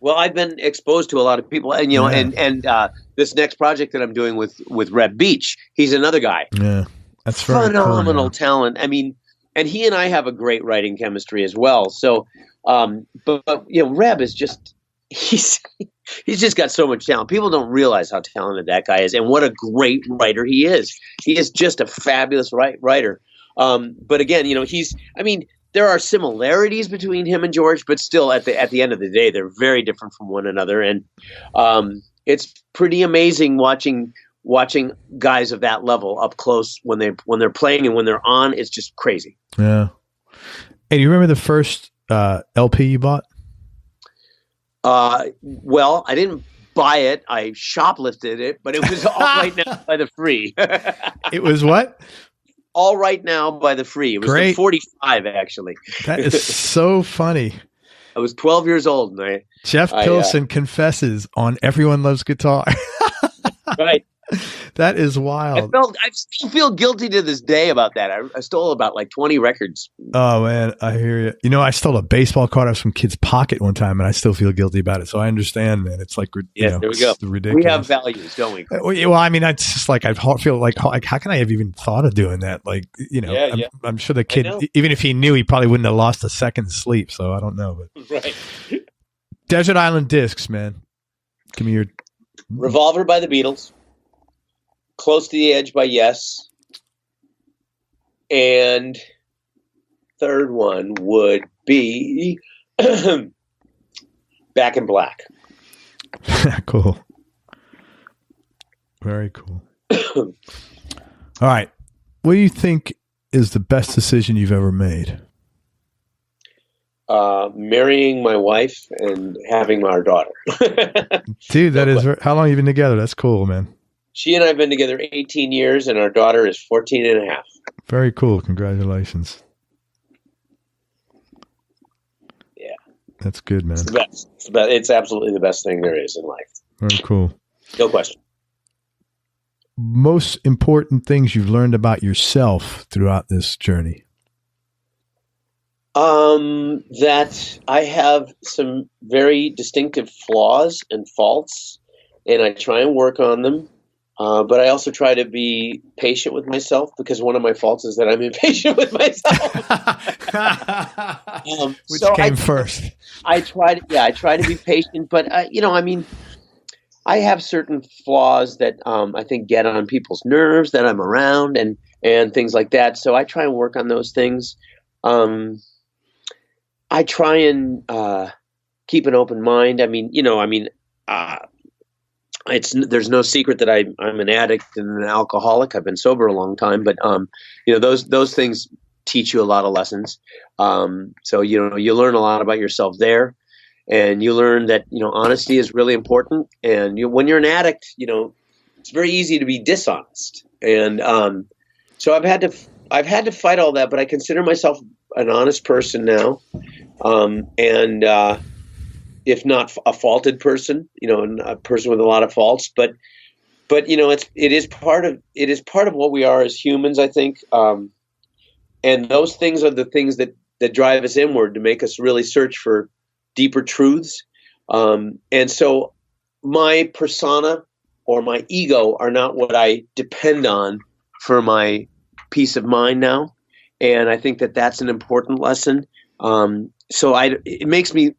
Well, I've been exposed to a lot of people, and and this next project that I'm doing with Reb Beach, he's another guy. Yeah, that's phenomenal talent. I mean, and he and I have a great writing chemistry as well. So, but Reb is just he's just got so much talent. People don't realize how talented that guy is, and what a great writer he is. He is just a fabulous writer. But again, there are similarities between him and George, but still at the end of the day, they're very different from one another. And it's pretty amazing watching guys of that level up close when they're playing and when they're on. It's just crazy. Yeah. Hey, do you remember the first LP you bought? Well, I didn't buy it. I shoplifted it, but it was All Right Now by the Free. It was what? All Right Now by the Free. It was the 45, actually. That is so funny. I was 12 years old. And Jeff Pilson confesses on Everyone Loves Guitar. Right. That is wild. I still feel guilty to this day about that. I stole about like 20 records. Oh man, I hear you. I stole a baseball card out of some kid's pocket one time, and I still feel guilty about it. So I understand, man. It's like, there we go. Ridiculous. We have values, don't we? Well, I mean, it's just like I feel like how can I have even thought of doing that? Like, I'm sure the kid, even if he knew, he probably wouldn't have lost a second's sleep. So I don't know, but right. Desert Island Discs, man. Give me your Revolver by the Beatles. Close to the Edge by Yes. And third one would be Back in Black. Cool. Very cool. All right. What do you think is the best decision you've ever made? Marrying my wife and having our daughter. Dude, how long have you been together? That's cool, man. She and I have been together 18 years, and our daughter is 14 and a half. Very cool. Congratulations. Yeah. That's good, man. It's the best. It's absolutely the best thing there is in life. Very cool. No question. Most important things you've learned about yourself throughout this journey? That I have some very distinctive flaws and faults, and I try and work on them. But I also try to be patient with myself, because one of my faults is that I'm impatient with myself. Which came first? I try to be patient, but I have certain flaws that I think get on people's nerves that I'm around and things like that. So I try and work on those things. I try and keep an open mind. There's no secret that I'm an addict and an alcoholic. I've been sober a long time, but those things teach you a lot of lessons. So you learn a lot about yourself there, and you learn that honesty is really important. And when you're an addict, it's very easy to be dishonest. And so I've had to fight all that, but I consider myself an honest person now. And if not a faulted person, and a person with a lot of faults, but it is part of what we are as humans, I think. And those things are the things that drive us inward to make us really search for deeper truths. And so my persona or my ego are not what I depend on for my peace of mind now. And I think that that's an important lesson. So it makes me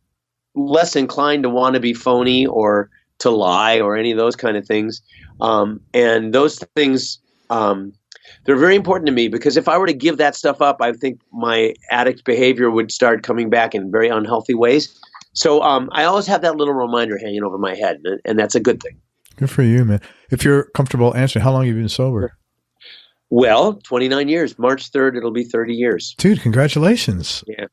less inclined to want to be phony or to lie or any of those kind of things. And those things, they're very important to me, because if I were to give that stuff up, I think my addict behavior would start coming back in very unhealthy ways. So I always have that little reminder hanging over my head, and that's a good thing. Good for you, man. If you're comfortable answering, how long have you been sober? Well, 29 years. March 3rd, it'll be 30 years. Dude, congratulations. Yeah.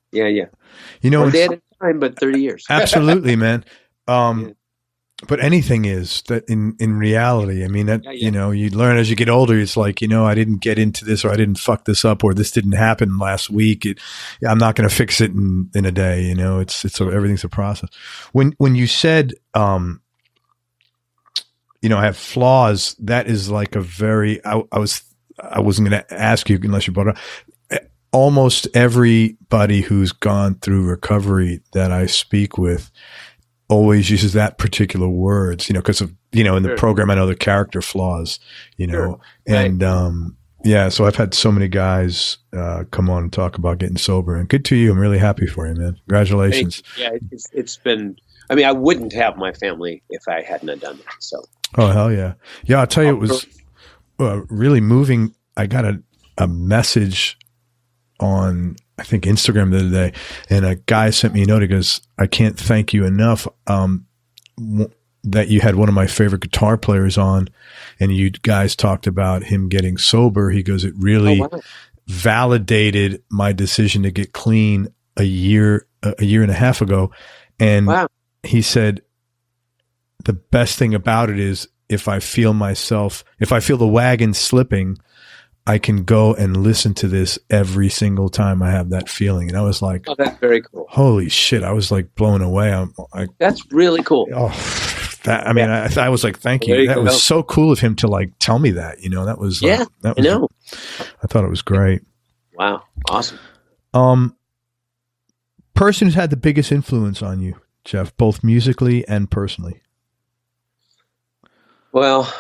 One day at a time, but 30 years. Absolutely, man. But anything is that in reality, I mean, that, you learn as you get older. It's like, I didn't get into this, or I didn't fuck this up, or this didn't happen last week. I'm not going to fix it in a day. Everything's a process. When you said, I have flaws, that is like a very, I wasn't going to ask you unless you brought it up. Almost everybody who's gone through recovery that I speak with always uses that particular words, because of, in the program, I know the character flaws, Sure. And, so I've had so many guys, come on and talk about getting sober, and good to you. I'm really happy for you, man. Congratulations. Yeah. It's been, I wouldn't have my family if I hadn't have done that. So. Oh, hell yeah. Yeah. I'll tell you, it was really moving. I got a message on, I think, Instagram the other day, and a guy sent me a note. He goes, I can't thank you enough that you had one of my favorite guitar players on, and you guys talked about him getting sober. He goes, it really validated my decision to get clean a year and a half ago. And he said, the best thing about it is if I feel the wagon slipping, I can go and listen to this every single time I have that feeling. And I was like, oh, that's very cool. Holy shit. I was like blown away. That's really cool. I was like, thank you. That was so cool of him to like tell me that, that was, I know. I thought it was great. Wow. Awesome. Person who's had the biggest influence on you, Jeff, both musically and personally. Well,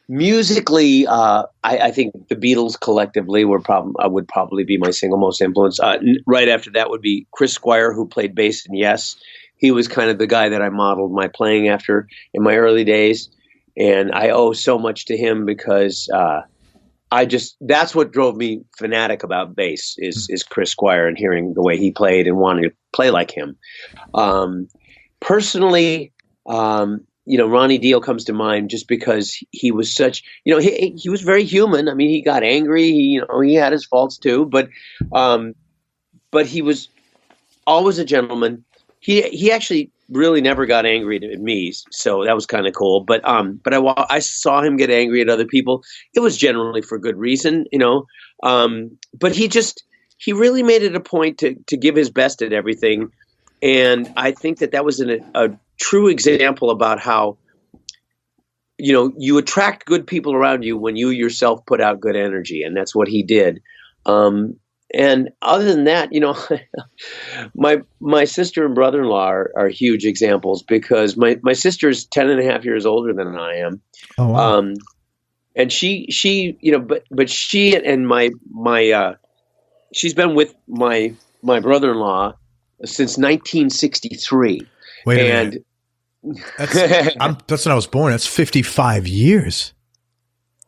musically, I think the Beatles collectively would probably be my single most influence. Right after that would be Chris Squire, who played bass in Yes. He was kind of the guy that I modeled my playing after in my early days, and I owe so much to him because that's what drove me fanatic about bass is Chris Squire and hearing the way he played and wanting to play like him. Personally, Ronnie Deal comes to mind just because he was such, he was very human. I mean, he got angry. He had his faults too, but he was always a gentleman. He actually really never got angry at me, so that was kind of cool. But I saw him get angry at other people. It was generally for good reason, but he really made it a point to give his best at everything. And I think that was a true example about how, you attract good people around you when you yourself put out good energy. And that's what he did. And other than that, my sister and brother-in-law are huge examples because my sister's 10 and a half years older than I am. Oh, wow. And she but she and my she's been with my brother-in-law since 1963. Wait a minute. That's when I was born. That's 55 years.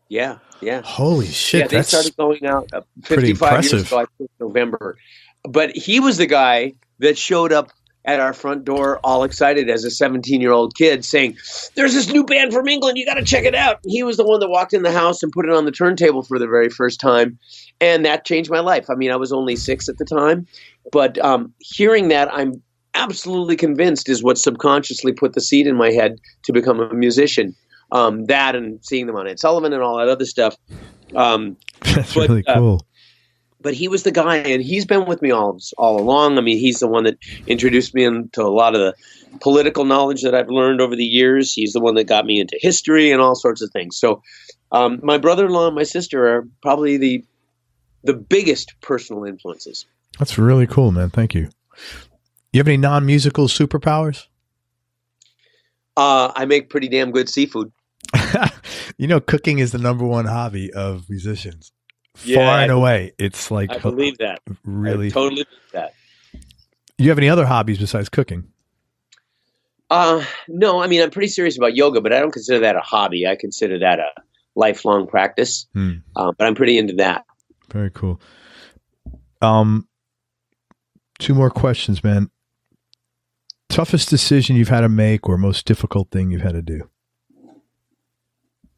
Yeah. Holy shit. Yeah, they started going out 55 years ago, I think November. But he was the guy that showed up at our front door all excited as a 17-year-old kid saying, there's this new band from England, you got to check it out. And he was the one that walked in the house and put it on the turntable for the very first time. And that changed my life. I mean, I was only 6 at the time. But hearing that, absolutely convinced is what subconsciously put the seed in my head to become a musician. That and seeing them on Ed Sullivan and all that other stuff. That's really cool. But he was the guy, and he's been with me all along. I mean, he's the one that introduced me into a lot of the political knowledge that I've learned over the years. He's the one that got me into history and all sorts of things. So my brother-in-law and my sister are probably the biggest personal influences. That's really cool, man. Thank you. You have any non-musical superpowers? I make pretty damn good seafood. Cooking is the number one hobby of musicians. Yeah, far and away. It's like I believe that. Really, I totally believe that. You have any other hobbies besides cooking? No, I mean, I'm pretty serious about yoga, but I don't consider that a hobby. I consider that a lifelong practice. But I'm pretty into that. Very cool. 2 more questions, man. Toughest decision you've had to make or most difficult thing you've had to do?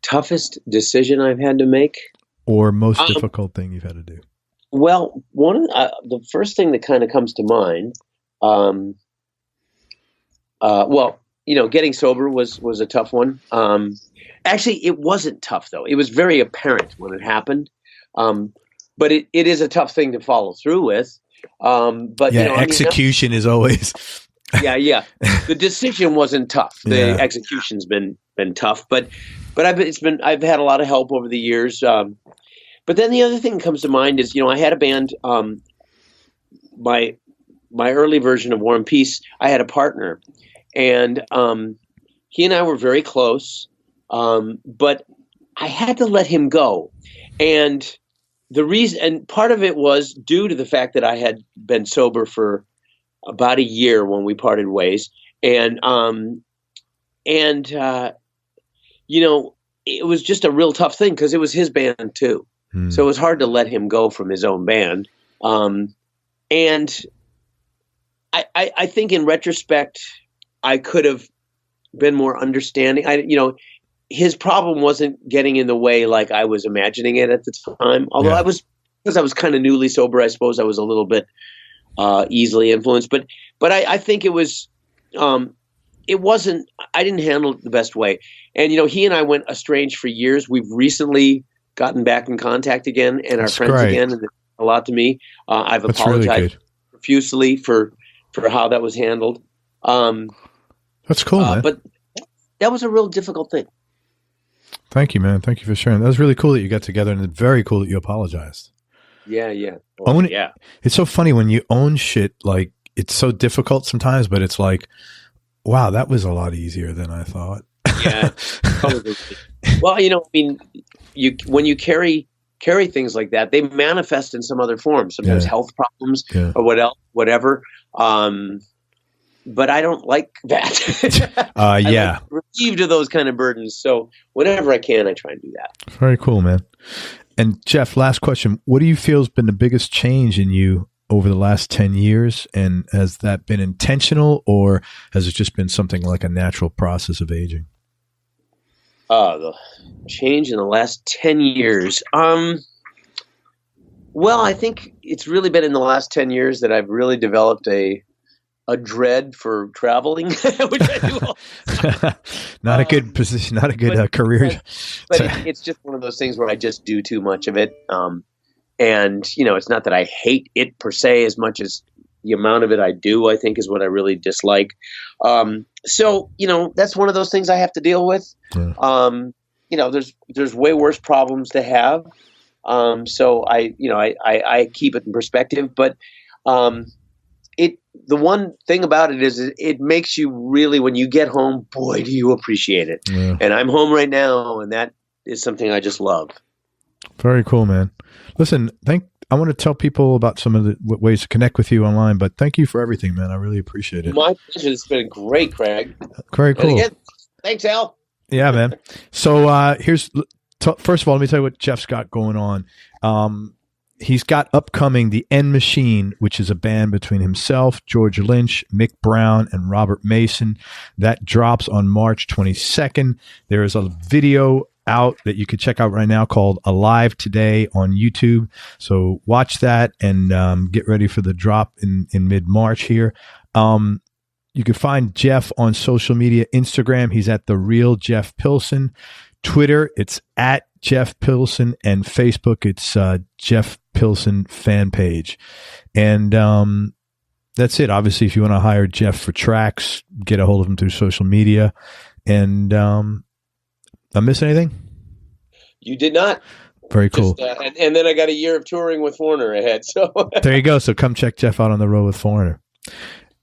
Toughest decision I've had to make? Or most difficult thing you've had to do? Well, one of the first thing that kind of comes to mind, getting sober was a tough one. Actually, it wasn't tough though. It was very apparent when it happened. But it is a tough thing to follow through with. But execution is always. Yeah. The decision wasn't tough. The execution's been tough, but I've had a lot of help over the years. But then the other thing that comes to mind is, I had a band, my early version of War and Peace, I had a partner, and he and I were very close, but I had to let him go. And the reason, and part of it was due to the fact that I had been sober for about a year when we parted ways. And it was just a real tough thing because it was his band too. So it was hard to let him go from his own band. And I think in retrospect, I could have been more understanding. His problem wasn't getting in the way like I was imagining it at the time. Although because I was kind of newly sober, I suppose I was a little bit easily influenced. But I think it wasn't, I didn't handle it the best way. And, he and I went estranged for years. We've recently gotten back in contact again and are friends again. And a lot to me. I've apologized really profusely for how that was handled. That's cool, man. But that was a real difficult thing. Thank you, man. Thank you for sharing. That was really cool that you got together, and it's very cool that you apologized. Yeah. Well, It's so funny when you own shit, like it's so difficult sometimes, but it's like, wow, that was a lot easier than I thought. Yeah. Well, when you carry things like that, they manifest in some other form. Sometimes health problems or whatever. But I don't like that. I'm relieved of those kind of burdens. So whenever I can, I try and do that. Very cool, man. And Jeff, last question. What do you feel has been the biggest change in you over the last 10 years? And has that been intentional, or has it just been something like a natural process of aging? The change in the last 10 years. Well, I think it's really been in the last 10 years that I've really developed a dread for traveling, which I do all the time. Not a good position, not a good career. But it's just one of those things where I just do too much of it. And, it's not that I hate it per se as much as the amount of it I do, I think, is what I really dislike. So, that's one of those things I have to deal with. Yeah. There's way worse problems to have. So I keep it in perspective, but the one thing about it is it makes you really, when you get home, boy, do you appreciate it. Yeah. And I'm home right now, and that is something I just love. Very cool, man. Listen, I want to tell people about some of the ways to connect with you online, but thank you for everything, man. I really appreciate it. My pleasure. It's been great, Craig. Very cool. Again, thanks, Al. Yeah, man. So first of all, let me tell you what Jeff's got going on. He's got upcoming The End Machine, which is a band between himself, George Lynch, Mick Brown, and Robert Mason. That drops on March 22nd. There is a video out that you could check out right now called Alive Today on YouTube. So watch that and get ready for the drop in mid-March here. You can find Jeff on social media. Instagram, he's at The Real Jeff Pilson. Twitter, it's at Jeff Pilson. And Facebook, it's Jeff Pilson fan page. And that's it. Obviously, if you want to hire Jeff for tracks, get a hold of him through social media. And I miss anything? You did not. Very cool. And then I got a year of touring with Foreigner ahead. So there you go. So come check Jeff out on the road with Foreigner.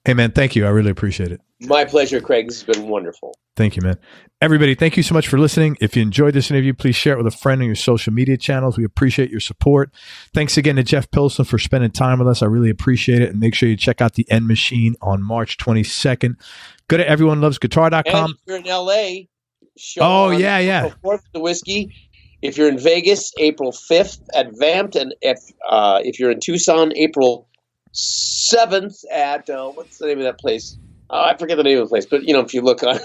Hey, man, thank you. I really appreciate it. My pleasure, Craig. This has been wonderful. Thank you, man. Everybody, thank you so much for listening. If you enjoyed this interview, please share it with a friend on your social media channels. We appreciate your support. Thanks again to Jeff Pilson for spending time with us. I really appreciate it. And make sure you check out The End Machine on March 22nd. Go to everyonelovesguitar.com. And if you're in L.A., yeah. April 4th, the Whiskey. If you're in Vegas, April 5th at Vamped. And if you're in Tucson, April 7th at, what's the name of that place? I forget the name of the place, but if you look on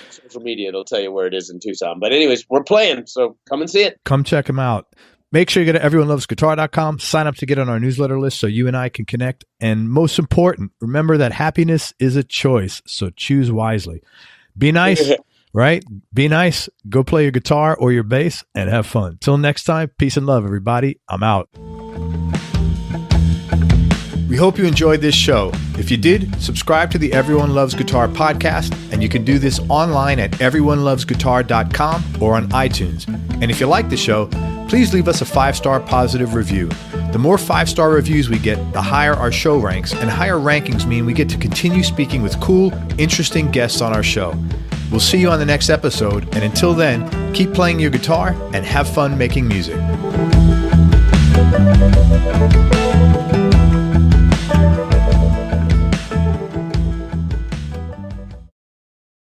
social media, it'll tell you where it is in Tucson. But anyways, we're playing, so come and see it. Come check them out. Make sure you go to everyonelovesguitar.com, sign up to get on our newsletter list so you and I can connect. And most important, remember that happiness is a choice, so choose wisely. Be nice, right? Be nice. Go play your guitar or your bass and have fun. Till next time, peace and love, everybody. I'm out. We hope you enjoyed this show. If you did, subscribe to the Everyone Loves Guitar podcast, and you can do this online at everyonelovesguitar.com or on iTunes. And if you like the show, please leave us a 5-star positive review. The more 5-star reviews we get, the higher our show ranks, and higher rankings mean we get to continue speaking with cool, interesting guests on our show. We'll see you on the next episode, and until then, keep playing your guitar and have fun making music.